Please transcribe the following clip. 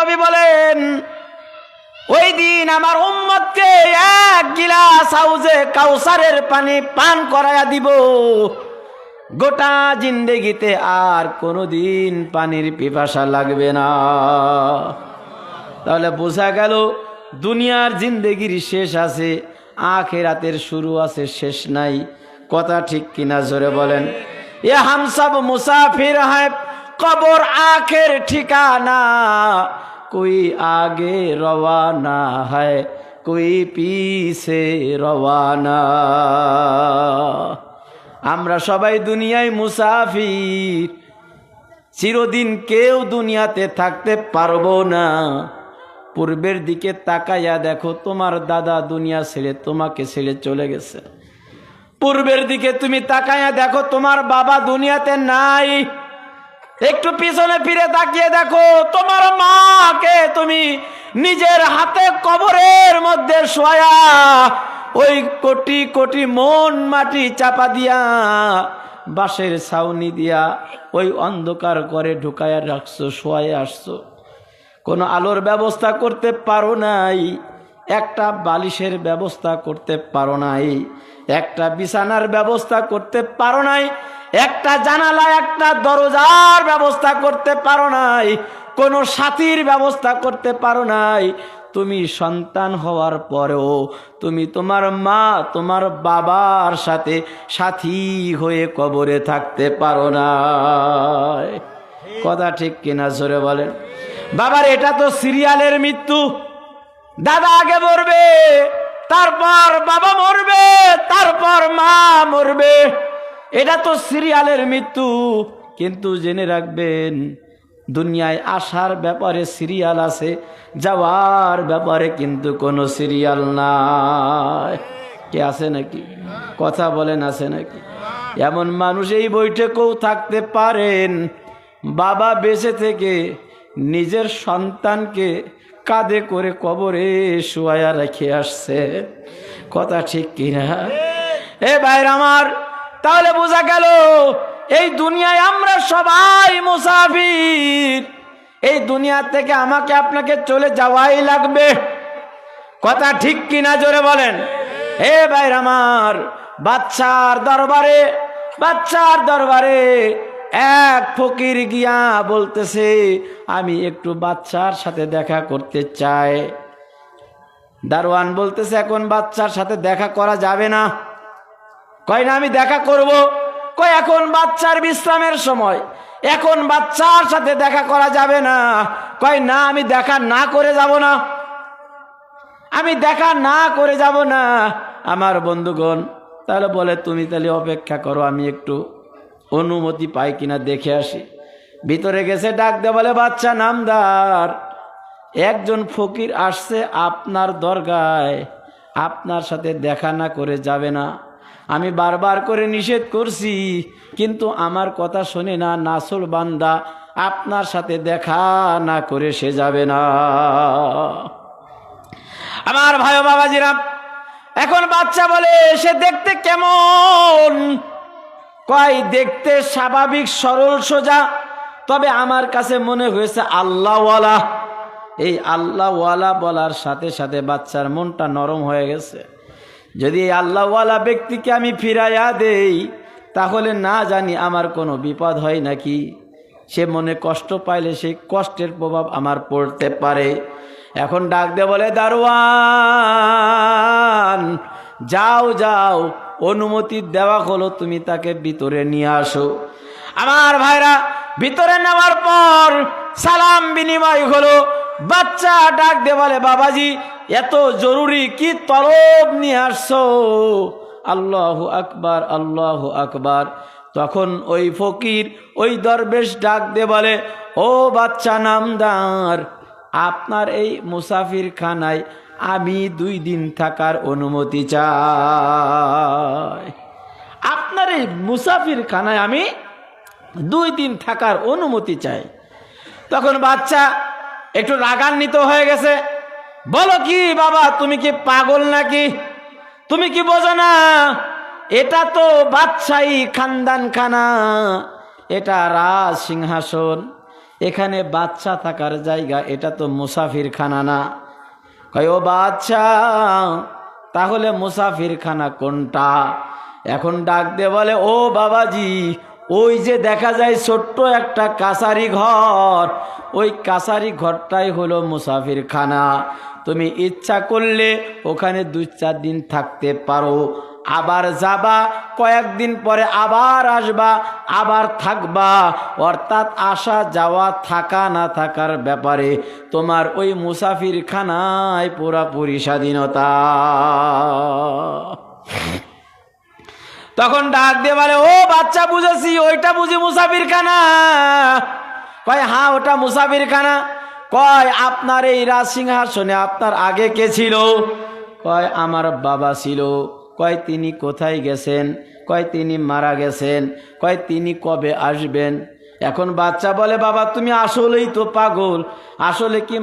নবী বলেন, ওই দিন আমার উম্মতকে এক গিলাস হাউজে কাউসারের পানি পান করায়া দিব, গোটা জিন্দেগিতে আর কোনোদিন পানির পিপাসা লাগবে না। তাহলে বোঝা গেল দুনিয়ার জিন্দেগির শেষ আছে, আখিরাতের শুরু আছে, শেষ নাই। কথা ঠিক কিনা জোরে বলেন। এ হাম সব মুসাফির হ্যায়, কবর আখের ঠিকানা, कोई आगे रवाना है कोई पीछे रवाना। আমরা সবাই দুনিয়ায় মুসাফির, চিরদিন কেউ দুনিয়াতে থাকতে পারবো না। পূর্বের দিকে তাকাইয়া দেখো, তোমার দাদা দুনিয়া ছেড়ে তোমাকে ছেড়ে চলে গেছে। পূর্বের দিকে তুমি তাকাইয়া দেখো, তোমার বাবা দুনিয়াতে নাই। একটু পিছনে ফিরে তাকিয়ে দেখো, তোমার মাকে তুমি নিজের হাতে কবরের মধ্যে শোয়া, ওই কোটি কোটি মন মাটি চাপা দিয়া, বাঁশের ছাউনি দিয়া ওই অন্ধকার করে ঢুকায়া রাখছো, শোয়ায় আসছো। কোনো আলোর ব্যবস্থা করতে পারো নাই, একটা বালিশের ব্যবস্থা করতে পারো নাই, একটা বিছানার ব্যবস্থা করতে পারো নাই, একটা জানালা একটা দরজার ব্যবস্থা করতে পারো নাই, কোনো সাথীর ব্যবস্থা করতে পারো নাই। তুমি সন্তান হওয়ার পরেও তুমি তোমার মা তোমার বাবার সাথে সাথী হয়ে কবরে থাকতে পারো না। কথা ঠিক কিনা জোরে বলেন। বাবার এটা তো সিরিয়ালের মৃত্যু। দাদা আগে মরবে, তারপর বাবা মরবে, তারপর মা মরবে। এটা তো সিরিয়ালের মৃত্যু। কিন্তু জেনে রাখবেন, দুনিয়ায় আসার ব্যাপারে সিরিয়াল আছে, যাওয়ার ব্যাপারে কিন্তু কোনো সিরিয়াল নাই। কে আছে নাকি? কথা বলেন, আছে নাকি? এমন মানুষ এই বৈঠকেও থাকতে পারেন, বাবা বেঁচে থেকে নিজের সন্তানকে কাঁধে করে কবরে শুয়ায়া রেখে আসছে। কথা ঠিক কিনা? এ ভাইরা আমার, তাহলে বোঝা গেল এই দুনিয়ায় আমরা সবাই মুসাফির। এই দুনিয়া থেকে আমাকে আপনাকে চলে যাওয়াই লাগবে। কথা ঠিক কিনা জোরে বলেন। হে ভাইরা আমার, বাচ্চার দরবারে এক ফকির গিয়া বলতেছে, আমি একটু বাচ্চার সাথে দেখা করতে চাই। দারোয়ান বলতেছে, এখন বাচ্চার সাথে দেখা করা যাবে না। কয় না, আমি দেখা করব। কয় এখন বাচ্চার বিশ্রামের সময়, এখন বাচ্চার সাথে দেখা করা যাবে না। কয় না, আমি দেখা না করে যাব না, আমি দেখা না করে যাব না। আমার বন্ধুগণ, তাহলে বলে তুমি তাহলে অপেক্ষা করো, আমি একটু অনুমতি পাই কিনা দেখে আসি। ভিতরে গেছে, ডাক দে বলে, বাচ্চা নামদার, একজন ফকির আসছে আপনার দরগায়, আপনার সাথে দেখা না করে যাবে না। আমি বারবার করে নিষেধ করছি, কিন্তু আমার কথা শোনে না, নাসল বান্দা, আপনার সাথে দেখা না করে সে যাবে না। আমার ভাই বাবাজিরা, এখন বাচ্চা বলে, সে দেখতে কেমন? কয় দেখতে স্বাভাবিক, সরল সোজা, তবে আমার কাছে মনে হয়েছে আল্লাহওয়ালা। এই আল্লাহওয়ালা বলার সাথে সাথে বাচ্চার মনটা নরম হয়ে গেছে। যদি এই আল্লাহওয়ালা ব্যক্তিকে আমি ফিরাইয়া দেই, তাহলে না জানি আমার কোনো বিপদ হয় নাকি। সে মনে কষ্ট পাইলে সেই কষ্টের প্রভাব আমার পড়তে পারে। এখন ডাক দে বলে, দারোয়ান, যাও যাও, অনুমতি দেওয়া হলো, তুমি তাকে ভিতরে নিয়ে আসো। আমার ভাইরা, ভিতরে নেওয়ার পর সালাম বিনিময় হলো। বাচ্চা ডাক দে বলে, বাবাজি, এত জরুরি কি তলব নিয়ে আসছো? আল্লাহু আকবার, আল্লাহু আকবার। তখন ওই ফকির, ওই দরবেশ ডাক দে বলে, ও বাচ্চা নামদার, আপনার এই মুসাফির খানায় আমি 2 দিন থাকার অনুমতি চাই। আপনার এই মুসাফির খানায় আমি 2 দিন থাকার অনুমতি চাই। তখন বাচ্চা একটু রাগান্বিত হয়ে গেছে। বলো কি বাবা, তুমি কি পাগল নাকি? তুমি কি বোঝো না, এটা তো বাদশাহী খানদান খানা, এটা রাজ সিংহাসন, এখানে বাচ্চা থাকার জায়গা, এটা তো মুসাফিরখানা না। কয় ও বাচ্চা, তাহলে মুসাফিরখানা কোনটা? এখন ডাক দিয়ে বলে, ও বাবাজি, ওই যে দেখা যায় ছোট্ট একটা কাছারি ঘর, ওই কাছারি ঘরটাই হলো মুসাফিরখানা। তুমি ইচ্ছা করলে ওখানে 2-4 দিন থাকতে পারো, আবার যাবা, কয়েকদিন পরে আবার আসবা, আবার থাকবা। অর্থাৎ আসা যাওয়া, থাকা না থাকার ব্যাপারে তোমার ওই মুসাফিরখানায় পুরাপুরি স্বাধীনতা। তখন ডাক দিয়ে বলে, ও বাচ্চা, বুঝেছি, ওইটা বুঝি মুসাফিরখানা? কয় হ্যাঁ, ওটা মুসাফিরখানা। কয় আপনার এই রাজ সিংহাসনে আপনার আগে কে ছিল? কয় আমার বাবা ছিল। কয় তিনি কোথায় গেছেন? কয় তিনি মারা গেছেন। কয় তিনি কবে আসবেন? এখন বাচ্চা বলে, বাবা তুমি আসলেই তো পাগল, আসলে কি